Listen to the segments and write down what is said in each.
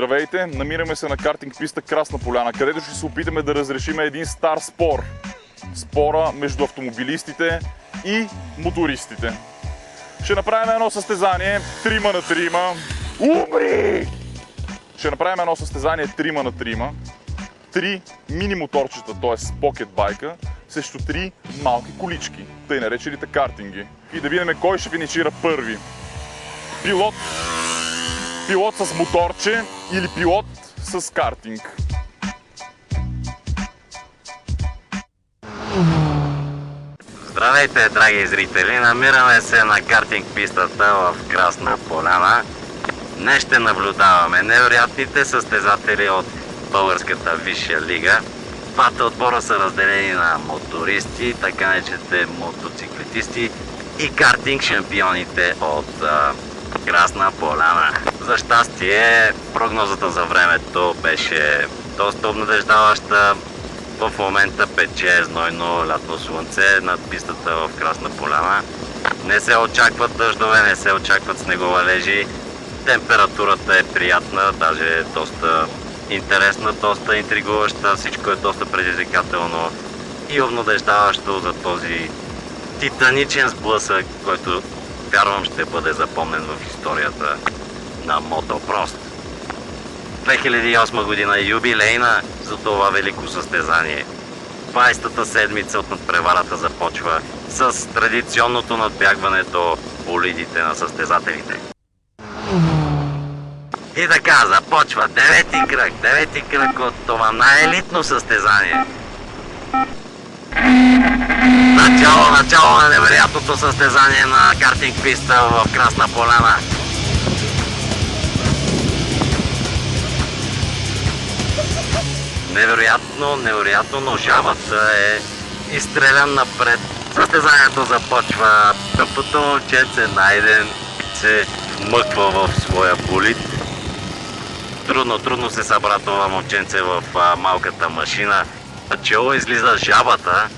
Здравейте! Намираме се на картинг писта Красна поляна, където ще се опитаме да разрешим един стар спор. Спора между автомобилистите и мотористите. Ще направим едно състезание 3 на 3. Умри! Ще направим едно състезание 3 на 3. 3 мини моторчета, т.е. покет байка, срещу 3 малки колички, тъй наречените картинги. И да видим кой ще финишира първи. Пилот с моторче или пилот с картинг. Здравейте, драги зрители! Намираме се на картинг пистата в Красна поляна. Днес ще наблюдаваме невероятните състезатели от българската висша лига. Двата отбора са разделени на мотористи, така наречените мотоциклетисти и картинг шампионите от Красна поляна. За щастие, прогнозата за времето беше доста обнадеждаваща. В момента пече знойно лятно слънце над пистата в Красна поляна. Не се очакват дъждове, не се очакват снеговалежи. Температурата е приятна, даже доста интересна, доста интригуваща. Всичко е доста предизвикателно и обнадеждаващо за този титаничен сблъсък, който вярвам ще бъде запомнен в историята на Мотопрост. 2008 година е юбилейна за това велико състезание. 20-та седмица от надпреварата започва с традиционното надбягване до болидите на състезателите. И така, започва девети кръг от това най-елитно състезание. Начало на невероятното състезание на картинг писта в Красна поляна. Невероятно, но жабата е изстрелян напред. Състезанието започва. Къпото момченце Найден се вмъква в своя болид. Трудно се събра това момченце в малката машина. Начало излиза жабата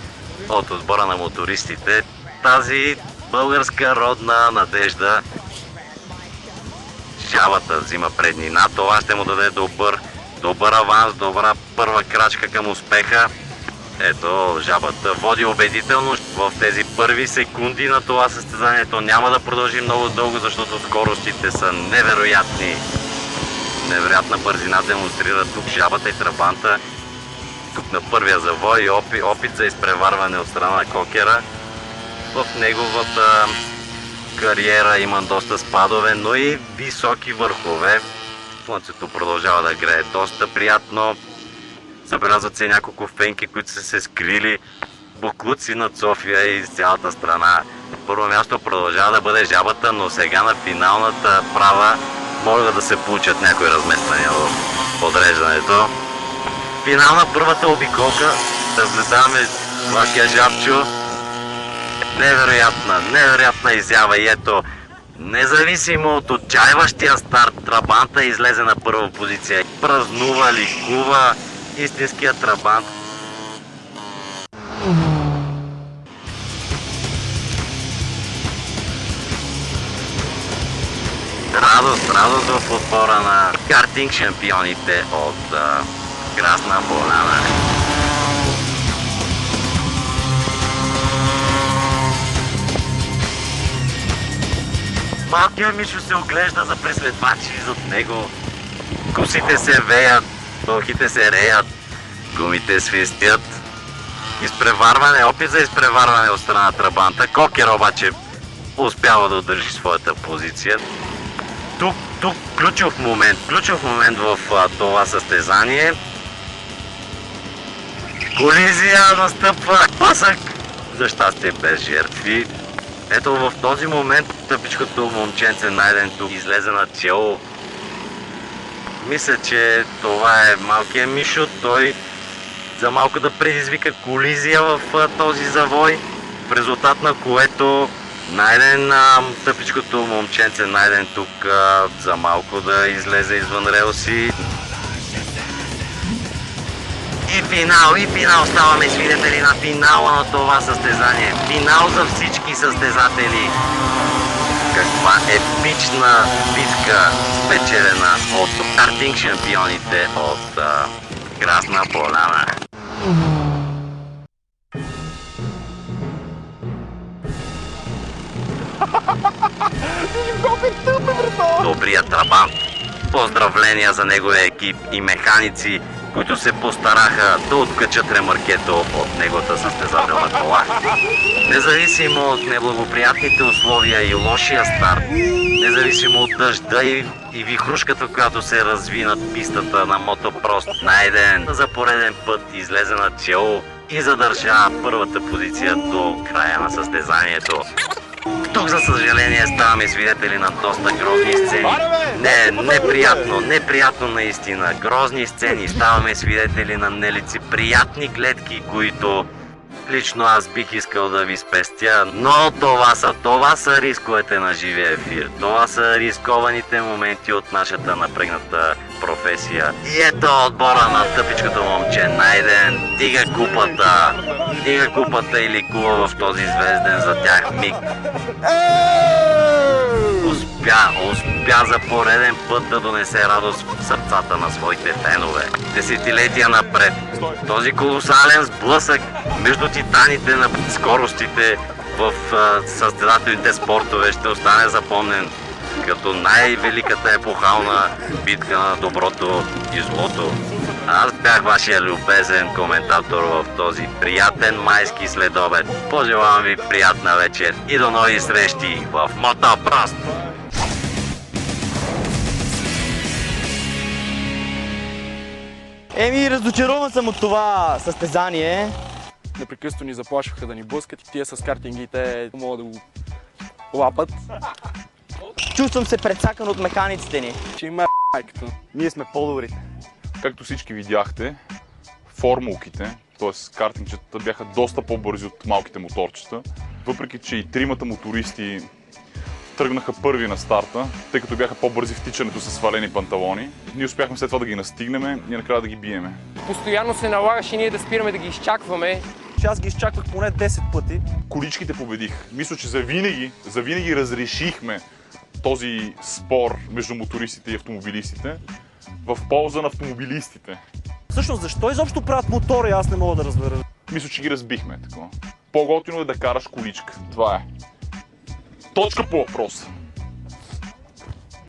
от отбора на мотористите. Тази българска родна надежда. Жабата взима преднина. Това ще му даде добър аванс, добра първа крачка към успеха. Ето, жабата води убедително в тези първи секунди на това състезанието. Няма да продължи много дълго, защото скоростите са невероятни. Невероятна бързина демонстрира тук жабата и трабанта. Тук на първия завой опит за изпреварване от страна на Кокера. В неговата кариера има доста спадове, но и високи върхове. Слънцето продължава да грее доста приятно. Забелязват се няколко фенки, които са се скрили. Буклуци над София и цялата страна. На първо място продължава да бъде жабата, но сега на финалната права могат да се получат някои размествания в подреждането. Финал на първата обиколка. Разгледаваме вашия жабчо. Невероятна изява и ето, независимо от отчаиващия старт, трабанта излезе на първа позиция. Празнува, ликува истинският трабант. Радост в отбора на картинг шампионите от Красна поляна. Малкият Мишо се оглежда за преследвачи зад него. Косите се веят, бълхите се реят, гумите свистят. Опит за изпреварване от страна на трабанта. Кокер обаче успява да удържи своята позиция. Тук ключов момент в това състезание. Колизия настъпва, пасък, за щастие без жертви. Ето в този момент тъпичкото момченце Найден тук излезе на чело. Мисля, че това е малкият Мишо. Той за малко да предизвика колизия в този завой, в резултат на което Найден, тъпичкото момченце Найден тук за малко да излезе извън релси. И финал, ставаме свидетели на финала на това състезание. Финал за всички състезатели. Каква това епична битка, спечелена от картинг шампионите от Красна Поляна. Добрият Трабант. Поздравления за неговия екип и механици, които се постараха да откачат ремаркето от неговата състезателна кола. Независимо от неблагоприятните условия и лошия старт, независимо от дъжда и вихрушката, която се разви над пистата на Мотопрост, Найден за пореден път излезе на чело и задържа първата позиция до края на състезанието. Тук, за съжаление, ставаме свидетели на доста грозни сцени. Неприятно наистина. Грозни сцени. Ставаме свидетели на нелицеприятни гледки, които лично аз бих искал да ви спестя, но това са рисковете на живия ефир. Това са рискованите моменти от нашата напрегната професия. И ето отбора на тъпичкото момче Найден. Дига купата и ликува в този звезден за тях миг. Успя за пореден път да донесе радост в сърцата на своите фенове. Десетилетия напред. Този колосален сблъсък между титаните на скоростите в състезателните спортове ще остане запомнен като най-великата епохална битка на доброто и злото. Аз бях вашия любезен коментатор в този приятен майски следобед. Пожелавам ви приятна вечер и до нови срещи в Мотопрост! Разочарован съм от това състезание. Непрекъснато ни заплашваха да ни блъскат и тия с картингите могат да го лапат. Чувствам се прецакан от механиците ни. Че има майката. Ние сме по-добрите. Както всички видяхте, формулките, т.е. картингчетата, бяха доста по-бързи от малките моторчета. Въпреки че и тримата мотористи тръгнаха първи на старта, тъй като бяха по-бързи в тичането с свалени панталони. Ние успяхме след това да ги настигнем и накрая да ги биеме. Постоянно се налагаше ние да спираме да ги изчакваме. Аз ги изчаквах поне 10 пъти. Количките победих. Мисля, че завинаги разрешихме този спор между мотористите и автомобилистите в полза на автомобилистите. Всъщност, защо изобщо правят мотори, аз не мога да разбера. Мисля, че ги разбихме такова. По-готино е да караш количка. Това е. Точка по въпроса.